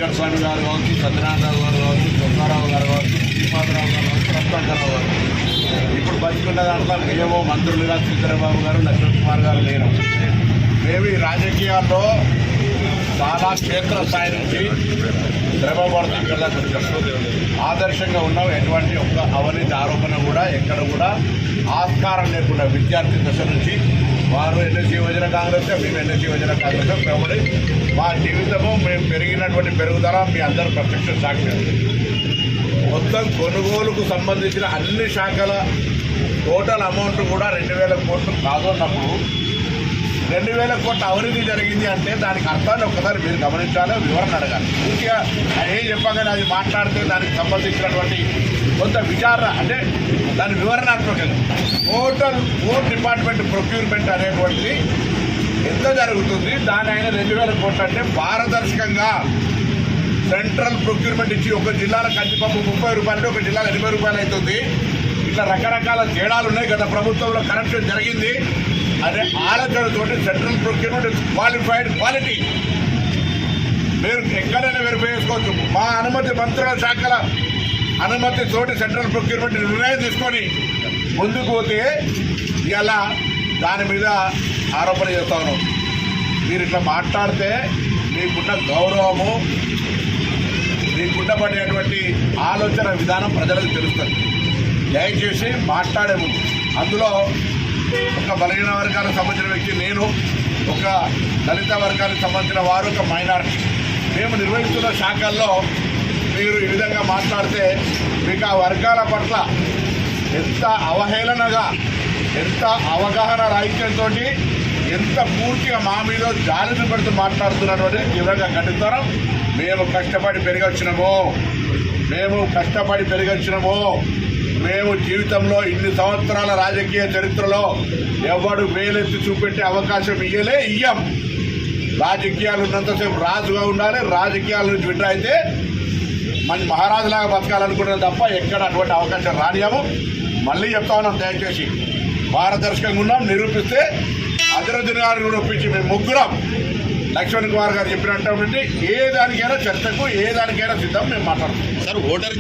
వెంకటస్వామి గారు కావచ్చు, సత్యనారాయణరావు గారు కావచ్చు, చొక్కారావు గారు కావచ్చు, శ్రీపాదరావు గారు కావచ్చు, రత్నాకరరావు గారు. ఇప్పుడు బతుకున్న దాంట్లో ఏమో మంత్రులుగా శ్రీధరబాబు గారు, లక్ష్మణ్ కుమార్ గారు లేరు. మేము ఈ రాజకీయాల్లో చాలా క్షేత్రస్థాయి నుంచి శ్రమపడుతూ ఆదర్శంగా ఉన్నాం. ఎటువంటి ఒక్క అవినీతి ఆరోపణ కూడా ఎక్కడ కూడా ఆస్కారం లేకుండా విద్యార్థి దశ నుంచి వారు ఎన్ఎస్సీ యువజన కాంగ్రెస్, మేము ఎన్ఎస్సీ యువజన కాంగ్రెస్ కాబట్టి మా జీవితము మేము పెరిగినటువంటి పెరుగుదల మీ అందరూ ప్రత్యక్ష సాక్ష్యం. మొత్తం కొనుగోలుకు సంబంధించిన అన్ని శాఖల టోటల్ అమౌంట్ కూడా 2000 కోట్లు కాదు అన్నప్పుడు 2000 కోట్ల అవినీతి జరిగింది అంటే దానికి అర్థాన్ని ఒక్కసారి మీరు గమనించాలి, వివరణ అడగాలి. పూర్తిగా ఏం చెప్పగానే అది మాట్లాడితే దానికి సంబంధించినటువంటి కొంత విచారణ అంటే దాని వివరణాత్మకంగా టోటల్ ఫోర్ డిపార్ట్మెంట్ ప్రొక్యూర్మెంట్ అనేటువంటిది ఎంత జరుగుతుంది, దాని అయిన 2000 కోట్లు అంటే పారదర్శకంగా సెంట్రల్ ప్రొక్యూర్మెంట్ ఇచ్చి ఒక జిల్లాలో కందిపప్పు 30 రూపాయలు, ఒక జిల్లాలో 80 రూపాయలు అవుతుంది. ఇట్లా రకరకాల తేడాలు ఉన్నాయి. గత ప్రభుత్వంలో కరప్షన్ జరిగింది అనే ఆలోచనతోటి సెంట్రల్ ప్రొక్యూర్మెంట్ క్వాలిఫైడ్ క్వాలిటీ మీరు ఎక్కడైనా వెరిఫై చేసుకోవచ్చు. మా అనుమతి మంత్రుల శాఖల అనుమతితోటి సెంట్రల్ ప్రొక్యూర్మెంట్ నిర్ణయం తీసుకొని ముందుకు పోతే ఇలా దాని మీద ఆరోపణ చేస్తాను. మీరు ఇట్లా మాట్లాడితే మీకున్న గౌరవము, మీకుండబడేటువంటి ఆలోచన విధానం ప్రజలకు తెలుస్తుంది. దయచేసి మాట్లాడే ముందు అందులో ఒక బలహీన వర్గాలకు సంబంధించిన వ్యక్తి నేను, ఒక దళిత వర్గానికి సంబంధించిన వారు, ఒక మైనారిటీ. మేము నిర్వహిస్తున్న శాఖల్లో మీరు ఈ విధంగా మాట్లాడితే మీకు ఆ వర్గాల పట్ల ఎంత అవహేళనగా, ఎంత అవగాహన రాహిత్యంతో, ఎంత పూర్తిగా మా మీద జాలిని పెడుతూ మాట్లాడుతున్నటువంటి తీవ్రంగా ఖండిస్తాం. మేము కష్టపడి పెరిగొచ్చినాము. మేము జీవితంలో ఇన్ని సంవత్సరాల రాజకీయ చరిత్రలో ఎవడు వేలెత్తి చూపెట్టే అవకాశం ఇయ్యం. రాజకీయాలు ఉన్నంతసేపు రాజుగా ఉండాలి, రాజకీయాల నుంచి విడ్రా అయితే మంచి మహారాజులాగా బతకాలనుకుంటున్నాం తప్ప ఎక్కడ అటువంటి అవకాశం రానియము. మళ్ళీ చెప్తా ఉన్నాం, దయచేసి పారదర్శకంగా ఉన్నాం. నిరూపిస్తే అజరుద్దీన్ గారిని కూడా ఒప్పించి మేము ముగ్గురం లక్ష్మణ్ కుమార్ గారు చెప్పినటువంటి ఏ దానికైనా చర్చకు, ఏ దానికైనా సిద్ధం మేము మాట్లాడుతున్నాం. Sir voter